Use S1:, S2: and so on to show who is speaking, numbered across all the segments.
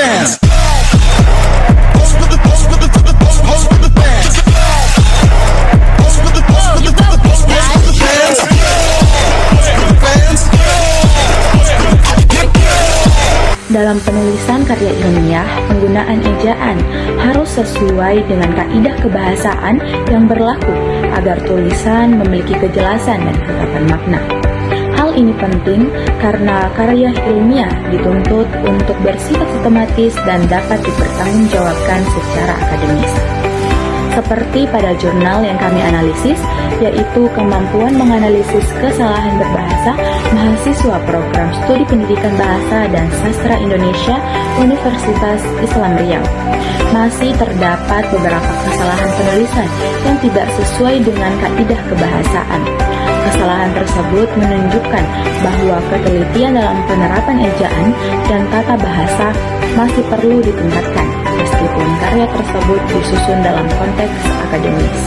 S1: fans.
S2: Dalam penulisan karya ilmiah, penggunaan ejaan harus sesuai dengan kaidah kebahasaan yang berlaku agar tulisan memiliki kejelasan dan kekapan makna. Hal ini penting karena karya ilmiah dituntut untuk bersifat sistematis dan dapat dipertanggungjawabkan secara akademis. Seperti pada jurnal yang kami analisis, yaitu kemampuan menganalisis kesalahan berbahasa mahasiswa program studi pendidikan bahasa dan sastra Indonesia Universitas Islam Riau. Masih terdapat beberapa kesalahan penulisan yang tidak sesuai dengan kaidah kebahasaan. Kesalahan tersebut menunjukkan bahwa ketelitian dalam penerapan ejaan dan tata bahasa masih perlu ditingkatkan, meskipun karya tersebut disusun dalam konteks akademis.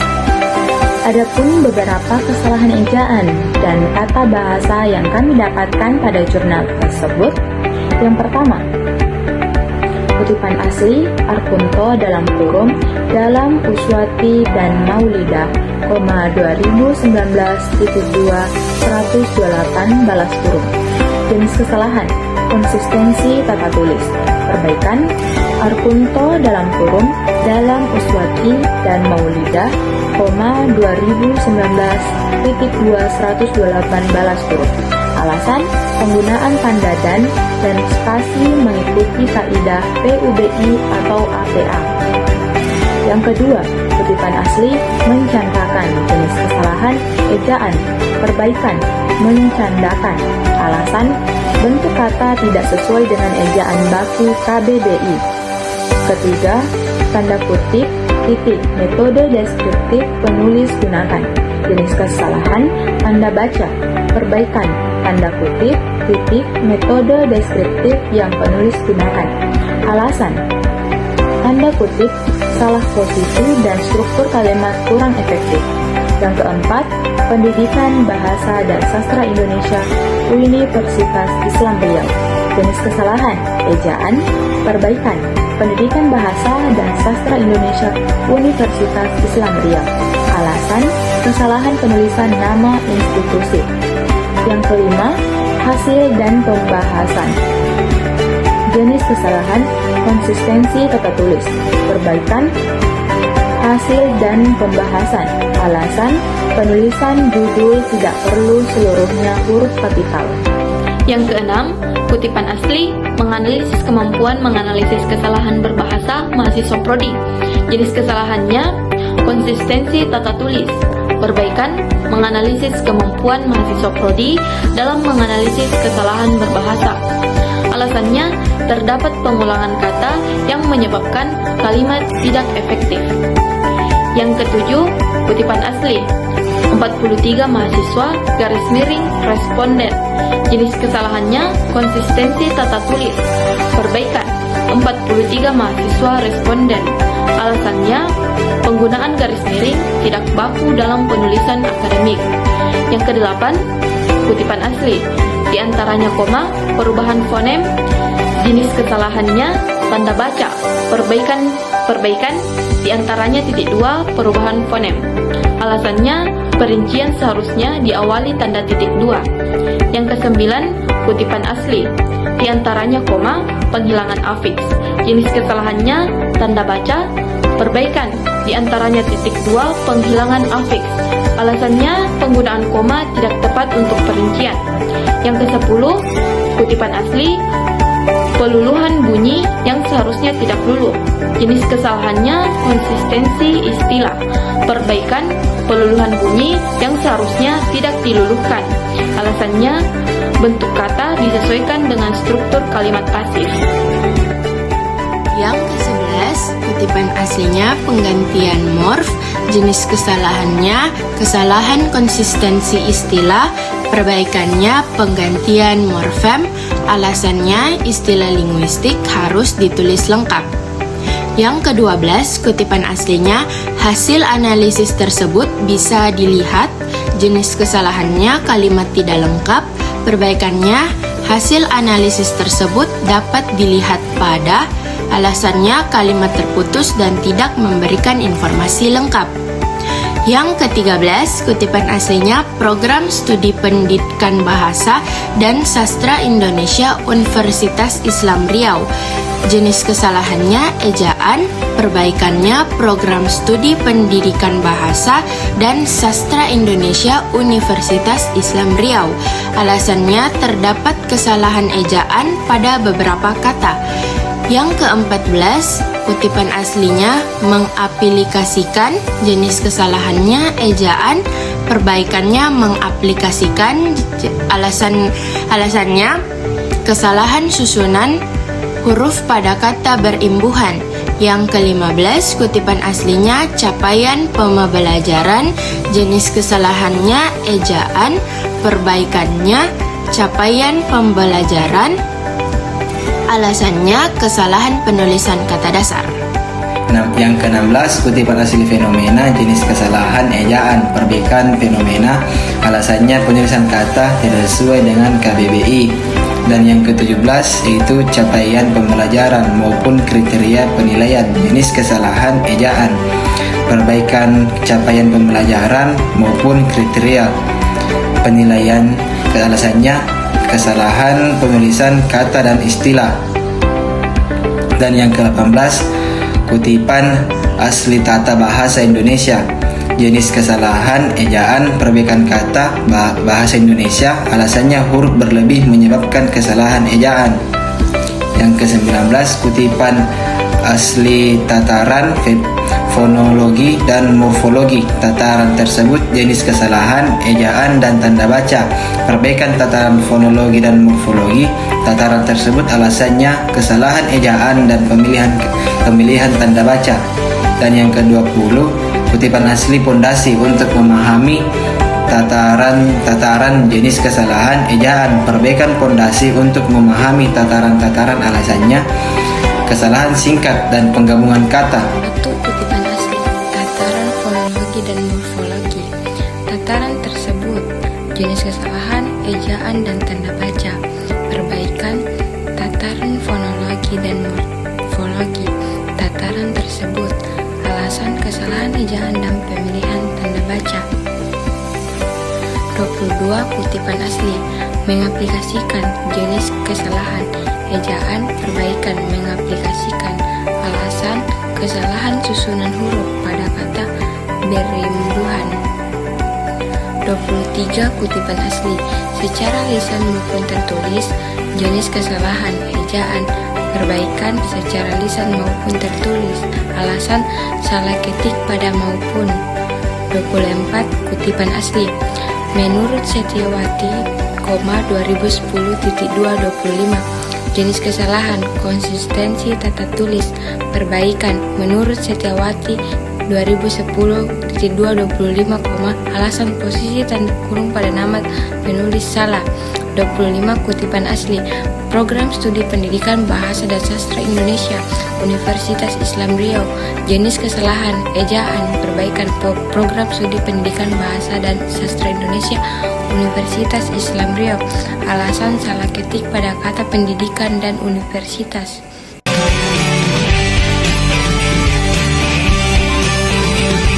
S2: Adapun beberapa kesalahan ejaan dan tata bahasa yang kami dapatkan pada jurnal tersebut. Yang pertama, kutipan asli Arkunto dalam kurung dalam Uswati dan Maulidah, 2019.2 128 balas kurung. Jenis kesalahan, konsistensi tata tulis. Perbaikan, Arkunto dalam kurung dalam Uswati dan Maulidah, 2019.2 128 balas kurung. Alasan, penggunaan tanda dan spasi mengikuti kaidah PUBI atau APA. Yang kedua, kutipan asli mencandakan. Jenis kesalahan, ejaan. Perbaikan, mencandakan. Alasan, bentuk kata tidak sesuai dengan ejaan baku KBBI. Ketiga, tanda kutip, titik, metode deskriptif penulis gunakan. Jenis kesalahan, tanda baca. Perbaikan, tanda kutip, titik, metode deskriptif yang penulis gunakan. Alasan, tanda kutip, salah posisi dan struktur kalimat kurang efektif. Yang keempat, Pendidikan Bahasa dan Sastra Indonesia Universitas Islam Riau. Jenis kesalahan, ejaan. Perbaikan, Pendidikan Bahasa dan Sastra Indonesia Universitas Islam Riau. Alasan, kesalahan penulisan nama institusi. Yang kelima, hasil dan pembahasan. Jenis kesalahan, konsistensi tata tulis. Perbaikan, hasil dan pembahasan. Alasan, penulisan judul tidak perlu seluruhnya huruf kapital.
S3: Yang keenam, kutipan asli menganalisis kemampuan menganalisis kesalahan berbahasa mahasiswa prodi. Jenis kesalahannya, konsistensi tata tulis. Perbaikan, menganalisis kemampuan mahasiswa prodi dalam menganalisis kesalahan berbahasa. Alasannya, terdapat pengulangan kata yang menyebabkan kalimat tidak efektif. Yang ketujuh, kutipan asli 43 mahasiswa garis miring responden. Jenis kesalahannya, konsistensi tata tulis. Perbaikan, 43 mahasiswa responden. Alasannya, penggunaan garis miring tidak baku dalam penulisan akademik. Yang kedelapan, kutipan asli, di antaranya koma, perubahan fonem. Jenis kesalahannya, tanda baca. Perbaikan, di antaranya titik 2, perubahan fonem. Alasannya, perincian seharusnya diawali tanda titik 2. Yang kesembilan, kutipan asli, di antaranya koma, penghilangan afiks. Jenis kesalahannya, tanda baca. Perbaikan, di antaranya titik 2, penghilangan afiks. Alasannya, penggunaan koma tidak tepat untuk perincian. Yang kesepuluh, kutipan asli, peluluhan bunyi yang seharusnya tidak luluh. Jenis kesalahannya, konsistensi istilah. Perbaikan, peluluhan bunyi yang seharusnya tidak diluluhkan. Alasannya, bentuk kata disesuaikan dengan struktur kalimat pasif.
S4: Yang ke-11, kutipan aslinya penggantian morf. Jenis kesalahannya, kesalahan konsistensi istilah. Perbaikannya, penggantian morfem. Alasannya, istilah linguistik harus ditulis lengkap. Yang ke-12, kutipan aslinya, hasil analisis tersebut bisa dilihat. Jenis kesalahannya, kalimat tidak lengkap. Perbaikannya, hasil analisis tersebut dapat dilihat pada. Alasannya kalimat terputus dan tidak memberikan informasi lengkap. Yang ke-13, kutipan aslinya Program Studi Pendidikan Bahasa dan Sastra Indonesia Universitas Islam Riau. Jenis kesalahannya ejaan, perbaikannya Program Studi Pendidikan Bahasa dan Sastra Indonesia Universitas Islam Riau. Alasannya terdapat kesalahan ejaan pada beberapa kata. Yang ke-14, kutipan aslinya mengaplikasikan, jenis kesalahannya ejaan, perbaikannya mengaplikasikan, alasannya kesalahan susunan huruf pada kata berimbuhan. Yang ke-15, kutipan aslinya capaian pembelajaran, jenis kesalahannya ejaan, perbaikannya capaian pembelajaran, alasannya kesalahan penulisan kata dasar.
S1: Yang ke-16, kutipan asli fenomena, jenis kesalahan ejaan, perbaikan fenomena, alasannya penulisan kata tidak sesuai dengan KBBI. Dan yang ke-17 yaitu capaian pembelajaran maupun kriteria penilaian, jenis kesalahan ejaan, perbaikan capaian pembelajaran maupun kriteria penilaian, alasannya kesalahan penulisan kata dan istilah. Dan yang ke-18, kutipan asli tata bahasa Indonesia, jenis kesalahan ejaan, perbaikan kata bahasa Indonesia, alasannya huruf berlebih menyebabkan kesalahan ejaan. Yang ke-19, kutipan asli tataran fonologi dan morfologi. Tataran tersebut jenis kesalahan ejaan dan tanda baca, perbaikan tataran fonologi dan morfologi. Tataran tersebut alasannya kesalahan ejaan dan pemilihan tanda baca. Dan yang ke-20, kutipan asli pondasi untuk memahami tataran jenis kesalahan ejaan, perbaikan pondasi untuk memahami tataran-tataran, alasannya kesalahan singkat dan penggabungan kata.
S4: Untuk kutipan asli tataran fonologi dan morfologi. Tataran tersebut jenis kesalahan ejaan dan tanda baca, perbaikan tataran fonologi dan morfologi. Tataran tersebut alasan kesalahan ejaan dan pemilihan tanda baca. 22, kutipan asli mengaplikasikan, jenis kesalahan ejaan, perbaikan mengaplikasikan, alasan kesalahan susunan huruf pada kata berimbuhan. 23, kutipan asli secara lisan maupun tertulis, jenis kesalahan ejaan, perbaikan secara lisan maupun tertulis, alasan salah ketik pada maupun. 24, kutipan asli menurut Setiawati, 2010.225, jenis kesalahan konsistensi tata tulis, perbaikan menurut Setiawati 2010.225, alasan posisi tanda kurung pada nama penulis salah. 25, kutipan asli Program Studi Pendidikan Bahasa dan Sastra Indonesia Universitas Islam Riau, jenis kesalahan ejaan, perbaikan Program Studi Pendidikan Bahasa dan Sastra Indonesia Universitas Islam Riau, alasan salah ketik pada kata pendidikan dan universitas.